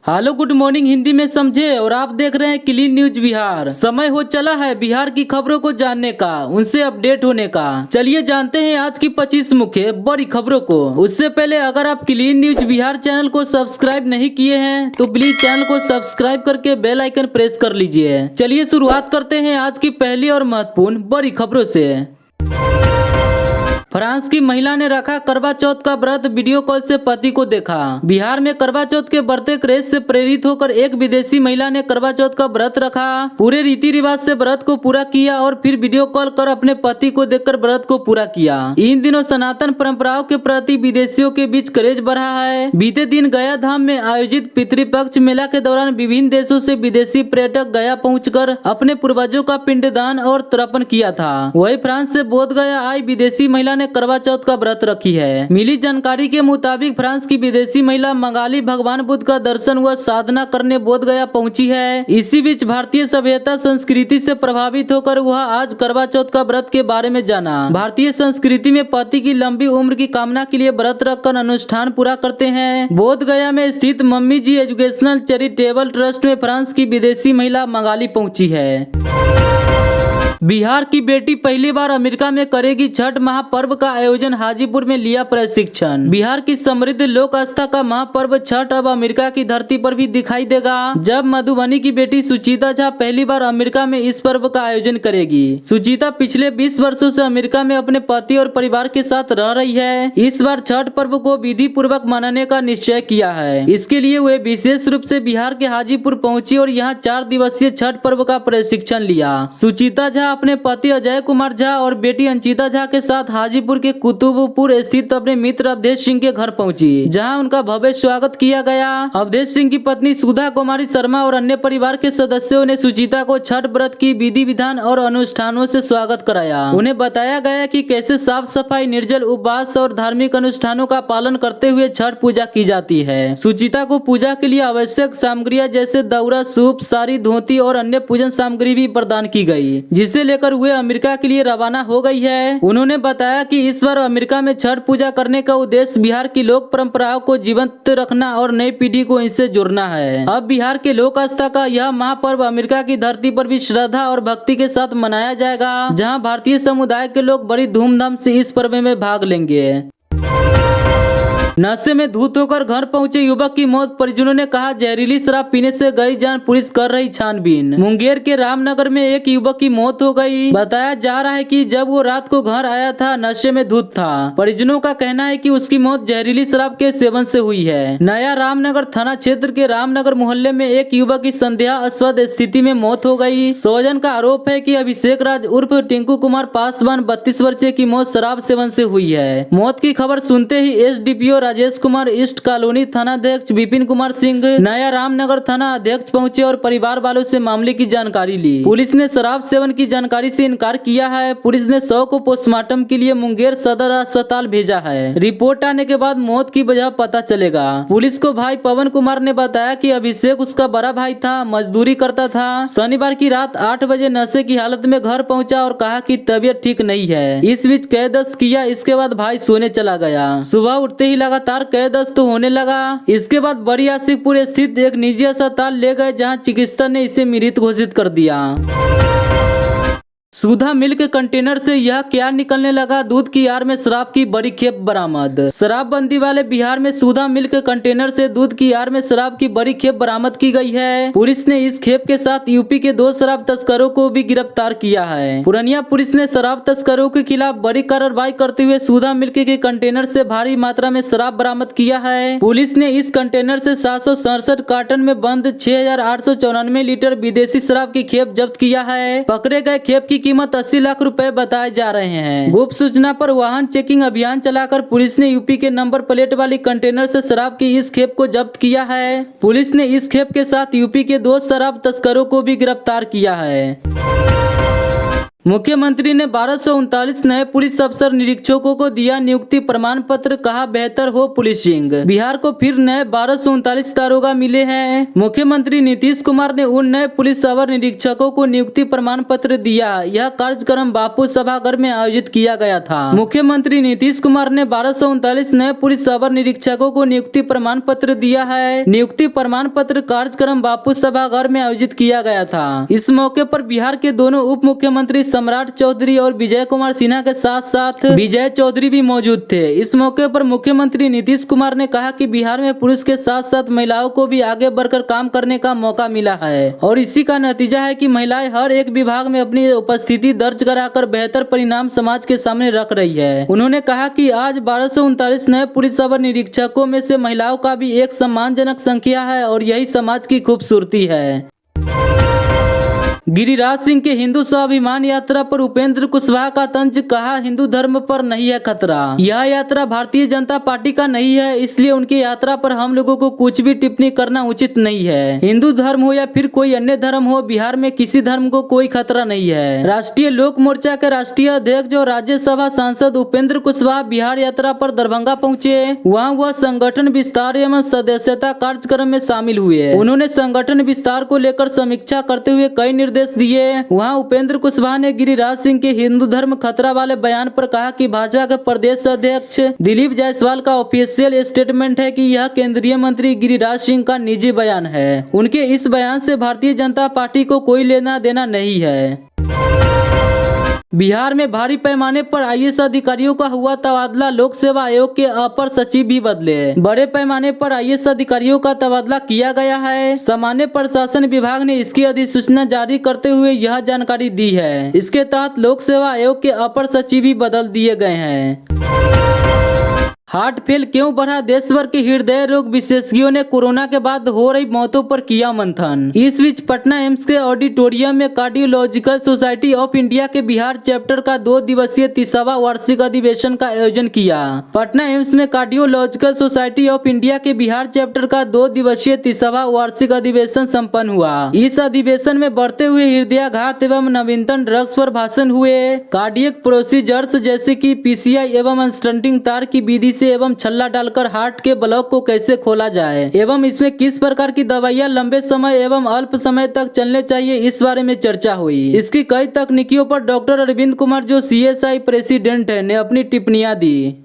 Hello good morning Hindi में समझे और आप देख रहे हैं क्लीन न्यूज बिहार। समय हो चला है बिहार की खबरों को जानने का, उनसे अपडेट होने का। चलिए जानते हैं आज की 25 मुख्य बड़ी खबरों को। उससे पहले अगर आप क्लीन न्यूज बिहार चैनल को सब्सक्राइब नहीं किए हैं तो प्लीज चैनल को सब्सक्राइब करके बेल आइकन प्रेस कर लीजिए। चलिए शुरुआत करते हैं आज की पहली और महत्वपूर्ण बड़ी खबरों से। फ्रांस की महिला ने रखा करवा चौथ का व्रत, वीडियो कॉल से पति को देखा। बिहार में करवा चौथ के बढ़ते क्रेज से प्रेरित होकर एक विदेशी महिला ने करवा चौथ का व्रत रखा। पूरे रीति रिवाज से व्रत को पूरा किया और फिर वीडियो कॉल कर अपने पति को देखकर व्रत को पूरा किया। इन दिनों सनातन परंपराओं के प्रति विदेशियों के बीच क्रेज बढ़ा है। बीते दिन गया धाम में आयोजित पितृपक्ष मेला के दौरान विभिन्न देशों से विदेशी पर्यटक गया पहुँचकर अपने पूर्वजों का पिंडदान और तर्पण किया था। वही फ्रांस से बोध गया आई विदेशी महिला ने करवा चौथ का व्रत रखी है। मिली जानकारी के मुताबिक फ्रांस की विदेशी महिला मंगाली भगवान बुद्ध का दर्शन व साधना करने बोध गया पहुंची है। इसी बीच भारतीय सभ्यता संस्कृति से प्रभावित होकर वह आज करवा चौथ का व्रत के बारे में जाना। भारतीय संस्कृति में पति की लंबी उम्र की कामना के लिए व्रत रखकर अनुष्ठान पूरा करते हैं। बोध गया में स्थित मम्मी जी एजुकेशनल चैरिटेबल ट्रस्ट में फ्रांस की विदेशी महिला मंगाली पहुंची है। बिहार की बेटी पहली बार अमेरिका में करेगी छठ महापर्व का आयोजन, हाजीपुर में लिया प्रशिक्षण। बिहार की समृद्ध लोक आस्था का महापर्व छठ अब अमेरिका की धरती पर भी दिखाई देगा, जब मधुबनी की बेटी सुचिता झा पहली बार अमेरिका में इस पर्व का आयोजन करेगी। सुचिता पिछले 20 वर्षों से अमेरिका में अपने पति और परिवार के साथ रह रही है। इस बार छठ पर्व को विधि पूर्वक मनाने का निश्चय किया है। इसके लिए वे विशेष रूप से बिहार के हाजीपुर पहुंची और यहाँ 4 दिवसीय छठ पर्व का प्रशिक्षण लिया। सुचिता झा अपने पति अजय कुमार झा और बेटी अंचिता झा के साथ हाजीपुर के कुतुबपुर स्थित अपने मित्र अवधेश सिंह के घर पहुंची, जहां उनका भव्य स्वागत किया गया। अवधेश सिंह की पत्नी सुधा कुमारी शर्मा और अन्य परिवार के सदस्यों ने सुचिता को छठ व्रत की विधि विधान और अनुष्ठानों से स्वागत कराया। उन्हें बताया गया कि कैसे साफ सफाई, निर्जल उपवास और धार्मिक अनुष्ठानों का पालन करते हुए छठ पूजा की जाती है। सुचिता को पूजा के लिए आवश्यक सामग्रियां जैसे दौरा, सूप, साड़ी, धोती और अन्य पूजन सामग्री भी प्रदान की गई, जिसे लेकर वे अमेरिका के लिए रवाना हो गई है। उन्होंने बताया कि इस बार अमेरिका में छठ पूजा करने का उद्देश्य बिहार की लोक परंपराओं को जीवंत रखना और नई पीढ़ी को इनसे जोड़ना है। अब बिहार के लोक आस्था का यह महापर्व अमेरिका की धरती पर भी श्रद्धा और भक्ति के साथ मनाया जाएगा, जहां भारतीय समुदाय के लोग बड़ी धूमधाम से इस पर्व में भाग लेंगे। नशे में धुत होकर घर पहुंचे युवक की मौत, परिजनों ने कहा जहरीली शराब पीने से गई जान, पुलिस कर रही छानबीन। मुंगेर के रामनगर में एक युवक की मौत हो गई। बताया जा रहा है कि जब वो रात को घर आया था नशे में धुत था। परिजनों का कहना है कि उसकी मौत जहरीली शराब के सेवन से हुई है। नया रामनगर थाना क्षेत्र के रामनगर मोहल्ले में एक युवक की संदेहास्पद स्थिति में मौत हो गई। स्वजन का आरोप है कि अभिषेक राज उर्फ टिंकू कुमार पासवान 32 वर्षीय की मौत शराब सेवन से हुई है। मौत की खबर सुनते ही SDPO Rajesh Kumar, East Colony थानाध्यक्ष विपिन कुमार सिंह, नया रामनगर थाना अध्यक्ष पहुंचे और परिवार वालों से मामले की जानकारी ली। पुलिस ने शराब सेवन की जानकारी से इनकार किया है। पुलिस ने शव को पोस्टमार्टम के लिए मुंगेर सदर अस्पताल भेजा है। रिपोर्ट आने के बाद मौत की वजह पता चलेगा। पुलिस को भाई पवन कुमार ने बताया कि अभिषेक उसका बड़ा भाई था, मजदूरी करता था। शनिवार की रात 8 बजे नशे की हालत में घर पहुंचा और कहा कि तबीयत ठीक नहीं है। इस बीच कई दस्त किया, इसके बाद भाई सोने चला गया। सुबह उठते ही लगातार कई दस्त होने लगा। इसके बाद बड़ी आशिकपुर स्थित एक निजी अस्पताल ले गए, जहां चिकित्सक ने इसे मृत घोषित कर दिया। सुधा मिल्क कंटेनर से यह क्या निकलने लगा, दूध की आड़ में शराब की बड़ी खेप बरामद। शराबबंदी वाले बिहार में सुधा मिल्क कंटेनर से दूध की आड़ में शराब की बड़ी खेप बरामद की गई है। पुलिस ने इस खेप के साथ यूपी के 2 शराब तस्करों को भी गिरफ्तार किया है। पूर्णिया पुलिस ने शराब तस्करों के खिलाफ बड़ी कार्रवाई करते हुए सुधा मिल्क के कंटेनर से भारी मात्रा में शराब बरामद किया है। पुलिस ने इस कंटेनर से 767 कार्टन में बंद 6894 लीटर विदेशी शराब की खेप जब्त किया है। पकड़े गए खेप की कीमत 80 लाख रुपए बताए जा रहे हैं। गुप्त सूचना पर वाहन चेकिंग अभियान चलाकर पुलिस ने यूपी के नंबर प्लेट वाली कंटेनर से शराब की इस खेप को जब्त किया है। पुलिस ने इस खेप के साथ यूपी के 2 शराब तस्करों को भी गिरफ्तार किया है। मुख्यमंत्री ने 1239 नए पुलिस अफसर निरीक्षकों को दिया नियुक्ति प्रमाण पत्र, कहा बेहतर हो पुलिसिंग। बिहार को फिर नए 1239 दारोगा मिले हैं। मुख्यमंत्री नीतीश कुमार ने उन नए पुलिस अवर निरीक्षकों को नियुक्ति प्रमाण पत्र दिया। यह कार्यक्रम बापू सभागार में आयोजित किया गया था। मुख्यमंत्री नीतीश कुमार ने 1239 नए पुलिस अवर निरीक्षकों को नियुक्ति प्रमाण पत्र दिया है। नियुक्ति प्रमाण पत्र कार्यक्रम बापू सभागार में आयोजित किया गया था। इस मौके पर बिहार के दोनों उप मुख्यमंत्री सम्राट चौधरी और विजय कुमार सिन्हा के साथ साथ विजय चौधरी भी मौजूद थे। इस मौके पर मुख्यमंत्री नीतीश कुमार ने कहा कि बिहार में पुरुष के साथ साथ महिलाओं को भी आगे बढ़कर काम करने का मौका मिला है और इसी का नतीजा है कि महिलाएं हर एक विभाग में अपनी उपस्थिति दर्ज कराकर बेहतर परिणाम समाज के सामने रख रही है। उन्होंने कहा कि आज 1239 नए पुलिस अवर निरीक्षकों में से महिलाओं का भी एक सम्मानजनक संख्या है और यही समाज की खूबसूरती है। गिरिराज सिंह के हिंदू स्वाभिमान यात्रा पर उपेंद्र कुशवाहा का तंज, कहा हिंदू धर्म पर नहीं है खतरा। यह यात्रा भारतीय जनता पार्टी का नहीं है, इसलिए उनकी यात्रा पर हम लोगों को कुछ भी टिप्पणी करना उचित नहीं है। हिंदू धर्म हो या फिर कोई अन्य धर्म हो, बिहार में किसी धर्म को कोई खतरा नहीं है। राष्ट्रीय लोक मोर्चा के राष्ट्रीय अध्यक्ष और राज्यसभा सांसद उपेंद्र कुशवाहा बिहार यात्रा पर दरभंगा पहुँचे। वहाँ वह संगठन विस्तार एवं सदस्यता कार्यक्रम में शामिल हुए। उन्होंने संगठन विस्तार को लेकर समीक्षा करते हुए कई निर्देश दिए। वहां उपेंद्र कुशवाहा ने गिरिराज सिंह के हिंदू धर्म खतरा वाले बयान पर कहा कि भाजपा के प्रदेश अध्यक्ष दिलीप जायसवाल का ऑफिशियल स्टेटमेंट है कि यह केंद्रीय मंत्री गिरिराज सिंह का निजी बयान है। उनके इस बयान से भारतीय जनता पार्टी को कोई लेना देना नहीं है। बिहार में भारी पैमाने पर आईएएस अधिकारियों का हुआ तबादला, लोक सेवा आयोग के अपर सचिव भी बदले। बड़े पैमाने पर आईएएस अधिकारियों का तबादला किया गया है। सामान्य प्रशासन विभाग ने इसकी अधिसूचना जारी करते हुए यह जानकारी दी है। इसके तहत लोक सेवा आयोग के अपर सचिव भी बदल दिए गए हैं। हार्ट फेल क्यों बढ़ा, देश भर के हृदय रोग विशेषज्ञों ने कोरोना के बाद हो रही मौतों पर किया मंथन। इस बीच पटना एम्स के ऑडिटोरियम में कार्डियोलॉजिकल सोसाइटी ऑफ इंडिया के बिहार चैप्टर का 2 दिवसीय 30वां वार्षिक अधिवेशन का आयोजन किया। पटना एम्स में कार्डियोलॉजिकल सोसाइटी ऑफ इंडिया के बिहार चैप्टर का 2 दिवसीय 30वां वार्षिक अधिवेशन संपन्न हुआ। इस अधिवेशन में बढ़ते हुए हृदयाघात एवं नवीनतम ड्रग्स पर भाषण हुए। कार्डियक प्रोसीजर्स जैसे कि पीसीआई एवं स्टंटिंग तार की विधि से एवं छल्ला डालकर हार्ट के ब्लॉक को कैसे खोला जाए एवं इसमें किस प्रकार की दवाइयां लंबे समय एवं अल्प समय तक चलने चाहिए, इस बारे में चर्चा हुई। इसकी कई तकनीकियों पर डॉक्टर अरविंद कुमार, जो सीएसआई प्रेसिडेंट है, ने अपनी टिप्पणियां दी।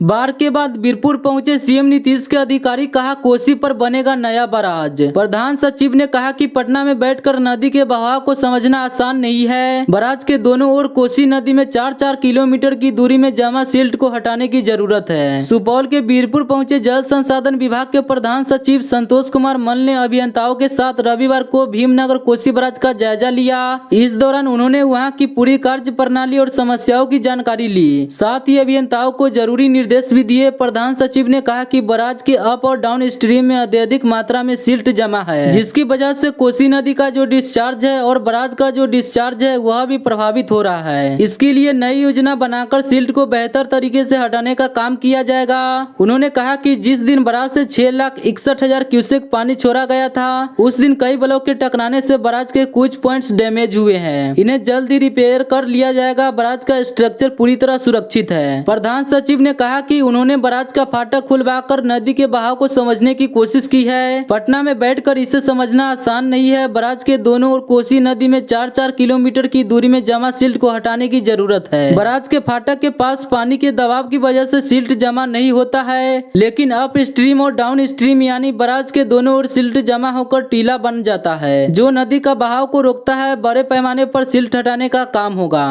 बाढ़ के बाद बीरपुर पहुंचे सीएम नीतीश के अधिकारी, कहा कोसी पर बनेगा नया बराज। प्रधान सचिव ने कहा कि पटना में बैठकर नदी के बहाव को समझना आसान नहीं है। बराज के दोनों ओर कोसी नदी में 4-4 किलोमीटर की दूरी में जमा सिल्ट को हटाने की जरूरत है। सुपौल के बीरपुर पहुंचे जल संसाधन विभाग के प्रधान सचिव संतोष कुमार मल ने अभियंताओं के साथ रविवार को भीमनगर कोसी बराज का जायजा लिया। इस दौरान उन्होंने वहाँ की पूरी कार्य प्रणाली और समस्याओं की जानकारी ली। साथ ही अभियंताओं को जरूरी निर्देश भी दिए। प्रधान सचिव ने कहा कि बराज के अप और डाउन स्ट्रीम में अत्यधिक मात्रा में सिल्ट जमा है, जिसकी वजह से कोसी नदी का जो डिस्चार्ज है और बराज का जो डिस्चार्ज है वह भी प्रभावित हो रहा है। इसके लिए नई योजना बनाकर सिल्ट को बेहतर तरीके से हटाने का काम किया जाएगा। उन्होंने कहा कि जिस दिन बराज से 6,61,000 क्यूसेक पानी छोड़ा गया था, उस दिन कई ब्लॉक के टकराने से बराज के कुछ पॉइंट्स डैमेज हुए हैं। इन्हें जल्द ही रिपेयर कर लिया जाएगा। बराज का स्ट्रक्चर पूरी तरह सुरक्षित है। प्रधान सचिव ने कहा कि उन्होंने बराज का फाटक खुलवाकर नदी के बहाव को समझने की कोशिश की है। पटना में बैठकर इसे समझना आसान नहीं है। बराज के दोनों ओर कोसी नदी में 4-4 किलोमीटर की दूरी में जमा सिल्ट को हटाने की जरूरत है। बराज के फाटक के पास पानी के दबाव की वजह से सिल्ट जमा नहीं होता है, लेकिन अप स्ट्रीम और डाउन स्ट्रीम यानी बराज के दोनों ओर सिल्ट जमा होकर टीला बन जाता है, जो नदी का बहाव को रोकता है। बड़े पैमाने पर सिल्ट हटाने का काम होगा।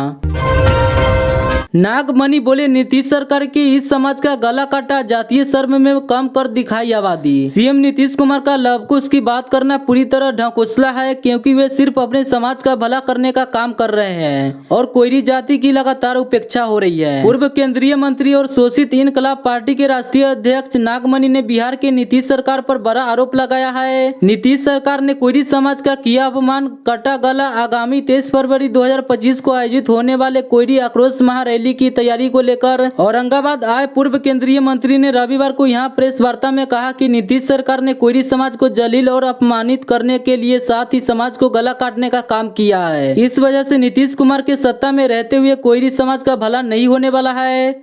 नागमणि बोले नीतीश सरकार के इस समाज का गला काटा, जातीय शर्म में कम कर दिखाई आबादी। सीएम नीतीश कुमार का लवकुश की बात करना पूरी तरह ढकोसला है, क्योंकि वे सिर्फ अपने समाज का भला करने का काम कर रहे हैं और कोयरी जाति की लगातार उपेक्षा हो रही है। पूर्व केंद्रीय मंत्री और शोषित इनकलाब पार्टी के राष्ट्रीय अध्यक्ष नागमणि ने बिहार के नीतीश सरकार पर बड़ा आरोप लगाया है। नीतीश सरकार ने कोयरी समाज का किया अपमान, कटा गला। आगामी 23 फरवरी 2025 को आयोजित होने वाले कोयरी आक्रोश महारैली रैली की तैयारी को लेकर औरंगाबाद आए पूर्व केंद्रीय मंत्री ने रविवार को यहां प्रेस वार्ता में कहा कि नीतीश सरकार ने कोयरी समाज को जलील और अपमानित करने के लिए साथ ही समाज को गला काटने का काम किया है। इस वजह से नीतीश कुमार के सत्ता में रहते हुए कोयरी समाज का भला नहीं होने वाला है।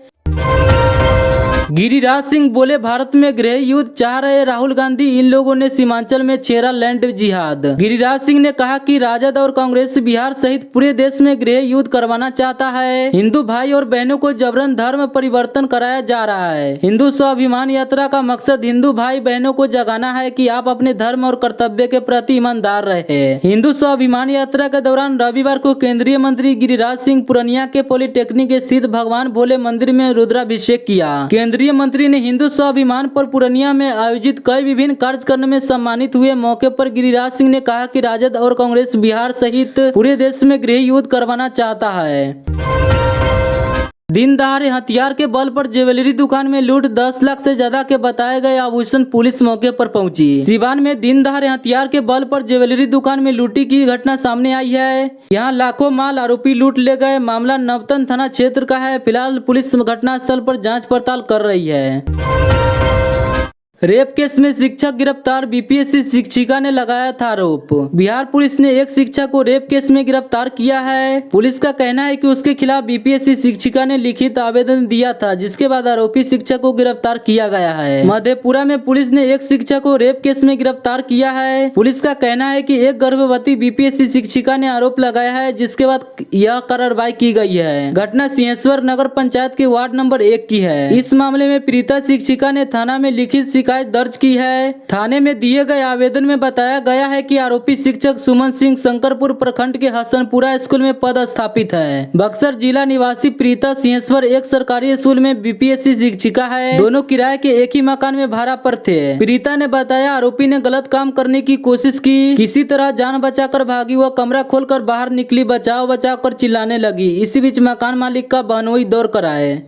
गिरिराज सिंह बोले, भारत में गृह युद्ध चाह रहे राहुल गांधी, इन लोगों ने सीमांचल में छेड़ा लैंड जिहाद। गिरिराज सिंह ने कहा कि राजद और कांग्रेस बिहार सहित पूरे देश में गृह युद्ध करवाना चाहता है। हिंदू भाई और बहनों को जबरन धर्म परिवर्तन कराया जा रहा है। हिंदू स्वाभिमान यात्रा का मकसद हिंदू भाई बहनों को जगाना है कि आप अपने धर्म और कर्तव्य के प्रति ईमानदार रहे। हिंदू स्वाभिमान यात्रा के दौरान रविवार को केंद्रीय मंत्री गिरिराज सिंह पूर्णिया के पॉलिटेक्निक स्थित भगवान भोले मंदिर में रुद्राभिषेक किया। केंद्रीय मंत्री ने हिंदू स्वाभिमान पर पूर्णिया में आयोजित कई विभिन्न कार्यक्रम में सम्मानित हुए। मौके पर गिरिराज सिंह ने कहा कि राजद और कांग्रेस बिहार सहित पूरे देश में गृह युद्ध करवाना चाहता है। दिन दहाड़े हथियार के बल पर ज्वेलरी दुकान में लूट, 10 लाख से ज्यादा के बताए गए आभूषण, पुलिस मौके पर पहुंची। सिवान में दिन दहाड़े हथियार के बल पर ज्वेलरी दुकान में लूटी की घटना सामने आई है। यहां लाखों माल आरोपी लूट ले गए। मामला नवतन थाना क्षेत्र का है। फिलहाल पुलिस घटनास्थल पर जांच पड़ताल कर रही है। रेप केस में शिक्षक गिरफ्तार, बीपीएससी शिक्षिका ने लगाया था आरोप। बिहार पुलिस ने एक शिक्षक को रेप केस में गिरफ्तार किया है। पुलिस का कहना है कि उसके खिलाफ बीपीएससी शिक्षिका ने लिखित आवेदन दिया था, जिसके बाद आरोपी शिक्षक को गिरफ्तार किया गया है। मधेपुरा में पुलिस ने एक शिक्षक को रेप केस में गिरफ्तार किया है। पुलिस का कहना है कि एक गर्भवती बीपीएससी शिक्षिका ने आरोप लगाया है, जिसके बाद यह कार्रवाई की गई है। घटना सिंहेश्वर नगर पंचायत के वार्ड नंबर 1 की है। इस मामले में पीड़िता शिक्षिका ने थाना में लिखित शिकायत दर्ज की है। थाने में दिए गए आवेदन में बताया गया है कि आरोपी शिक्षक सुमन सिंह शंकरपुर प्रखंड के हसनपुरा स्कूल में पदस्थापित है। बक्सर जिला निवासी प्रीता सिंहेश्वर एक सरकारी स्कूल में बीपीएससी शिक्षिका है। दोनों किराए के एक ही मकान में भाड़ा पर थे। प्रीता ने बताया, आरोपी ने गलत काम करने की कोशिश की, किसी तरह जान बचाकर भागी। वह कमरा खोलकर बाहर निकली, बचाओ बचाओ कर चिल्लाने लगी। इसी बीच मकान मालिक का बहनोई दौड़ कर आए।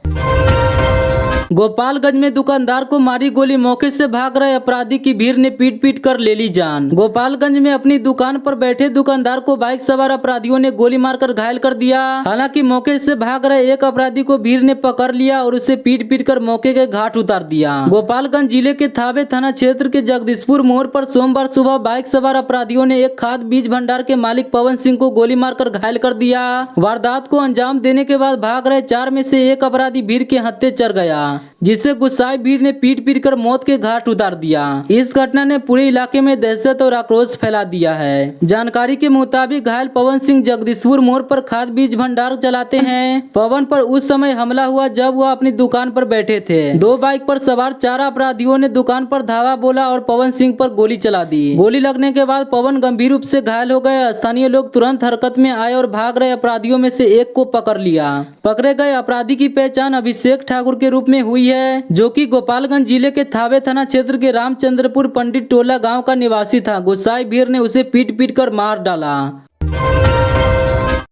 गोपालगंज में दुकानदार को मारी गोली, मौके से भाग रहे अपराधी की भीड़ ने पीट पीट कर ले ली जान। गोपालगंज में अपनी दुकान पर बैठे दुकानदार को बाइक सवार अपराधियों ने गोली मारकर घायल कर दिया। हालांकि मौके से भाग रहे एक अपराधी को भीड़ ने पकड़ लिया और उसे पीट पीट कर मौके के घाट उतार दिया। गोपालगंज जिले के थावे थाना क्षेत्र के जगदीशपुर मोड़ पर सोमवार सुबह बाइक सवार अपराधियों ने एक खाद बीज भंडार के मालिक पवन सिंह को गोली मारकर घायल कर दिया। वारदात को अंजाम देने के बाद भाग रहे 4 में से एक अपराधी भीड़ के हत्थे चढ़ गया, जिससे गुस्साई भीड़ ने पीट पीट कर मौत के घाट उतार दिया। इस घटना ने पूरे इलाके में दहशत और आक्रोश फैला दिया है। जानकारी के मुताबिक घायल पवन सिंह जगदीशपुर मोड़ पर खाद बीज भंडार चलाते हैं। पवन पर उस समय हमला हुआ जब वह अपनी दुकान पर बैठे थे। 2 बाइक पर सवार 4 अपराधियों ने दुकान पर धावा बोला और पवन सिंह पर गोली चला दी। गोली लगने के बाद पवन गंभीर रूप से घायल हो गए। स्थानीय लोग तुरंत हरकत में आए और भाग रहे अपराधियों में से एक को पकड़ लिया। पकड़े गए अपराधी की पहचान अभिषेक ठाकुर के रूप में हुई है, जो कि गोपालगंज जिले के थावे थाना क्षेत्र के रामचंद्रपुर पंडित टोला गांव का निवासी था। गुस्साई भीड़ ने उसे पीट पीट कर मार डाला।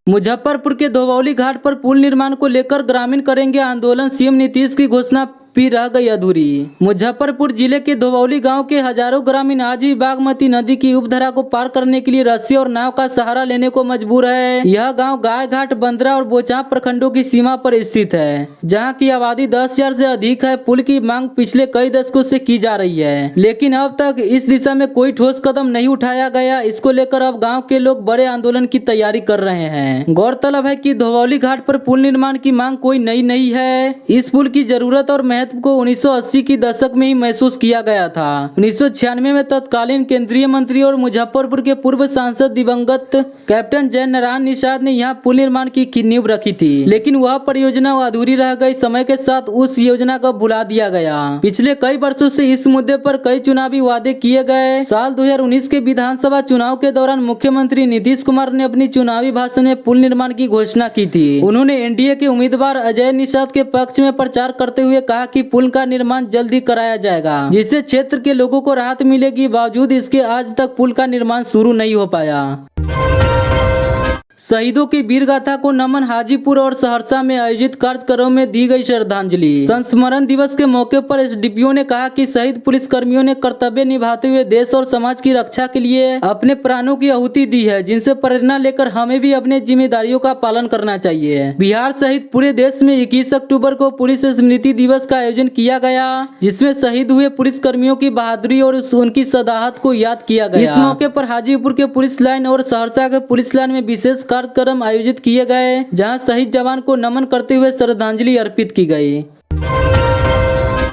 मुजफ्फरपुर के धोबौली घाट पर पुल निर्माण को लेकर ग्रामीण करेंगे आंदोलन, सीएम नीतीश की घोषणा भी रह गई अधूरी। मुजफ्फरपुर जिले के धोबौली गांव के हजारों ग्रामीण आज भी बागमती नदी की उपधारा को पार करने के लिए रस्सी और नाव का सहारा लेने को मजबूर है। यह गांव गाय घाट, बंदरा और बोचां प्रखंडों की सीमा पर स्थित है, जहां की आबादी 10,000 से अधिक है। पुल की मांग पिछले कई दशकों से की जा रही है, लेकिन अब तक इस दिशा में कोई ठोस कदम नहीं उठाया गया। इसको लेकर अब गाँव के लोग बड़े आंदोलन की तैयारी कर रहे हैं। गौरतलब है कि धोबौली घाट पर पुल निर्माण की मांग कोई नई नहीं है। इस पुल की जरूरत और महत्व को 1980 की दशक में ही महसूस किया गया था। 1996 में तत्कालीन केंद्रीय मंत्री और मुजफ्फरपुर के पूर्व सांसद दिवंगत कैप्टन जय नारायण निषाद ने यहाँ पुल निर्माण की नींव रखी थी, लेकिन वह परियोजना अधूरी रह गई। समय के साथ उस योजना को भुला दिया गया। पिछले कई वर्षों से इस मुद्दे पर कई चुनावी वादे किए गए। साल 2019 के विधानसभा चुनाव के दौरान मुख्यमंत्री नीतीश कुमार ने अपनी चुनावी भाषण में पुल निर्माण की घोषणा की थी। उन्होंने एनडीए के उम्मीदवार अजय निषाद के पक्ष में प्रचार करते हुए कहा कि पुल का निर्माण जल्दी कराया जाएगा, जिससे क्षेत्र के लोगों को राहत मिलेगी। बावजूद इसके आज तक पुल का निर्माण शुरू नहीं हो पाया। शहीदों की वीर गाथा को नमन। हाजीपुर और सहरसा में आयोजित कार्यक्रम में दी गई श्रद्धांजलि। संस्मरण दिवस के मौके पर एसडीपीओ ने कहा कि शहीद पुलिस कर्मियों ने कर्तव्य निभाते हुए देश और समाज की रक्षा के लिए अपने प्राणों की आहुति दी है, जिनसे प्रेरणा लेकर हमें भी अपने जिम्मेदारियों का पालन करना चाहिए। बिहार सहित पूरे देश में 21 अक्टूबर को पुलिस स्मृति दिवस का आयोजन किया गया, जिसमें शहीद हुए पुलिस कर्मियों की बहादुरी और उनकी सदाहत को याद किया गया। इस मौके पर हाजीपुर के पुलिस लाइन और सहरसा के पुलिस लाइन में विशेष कार्यक्रम आयोजित किए गए, जहां शहीद जवान को नमन करते हुए श्रद्धांजलि अर्पित की गई।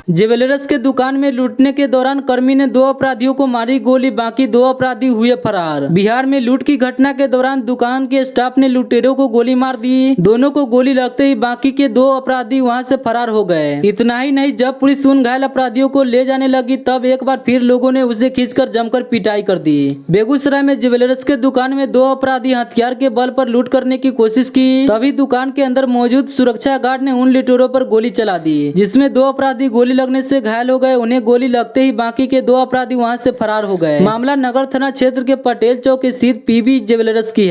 ज्वेलर्स के दुकान में लूटने के दौरान कर्मी ने 2 अपराधियों को मारी गोली, बाकी 2 अपराधी हुए फरार। बिहार में लूट की घटना के दौरान दुकान के स्टाफ ने लुटेरों को गोली मार दी। दोनों को गोली लगते ही बाकी के 2 अपराधी वहां से फरार हो गए। इतना ही नहीं, जब पुलिस उन घायल अपराधियों को ले जाने लगी तब एक बार फिर लोगों ने उसे खींचकर जमकर पिटाई कर दी। बेगूसराय में ज्वेलर्स के दुकान में 2 अपराधी हथियार के बल पर लूट करने की कोशिश की, तभी दुकान के अंदर मौजूद सुरक्षा गार्ड ने उन लुटेरों पर गोली चला दी, जिसमें 2 अपराधी गोली लगने से घायल हो गए। उन्हें गोली लगते ही बाकी के 2 अपराधी वहां से फरार हो गए। मामला नगर थाना क्षेत्र के पटेल चौक स्थित पीबी ज्वेलर्स की है।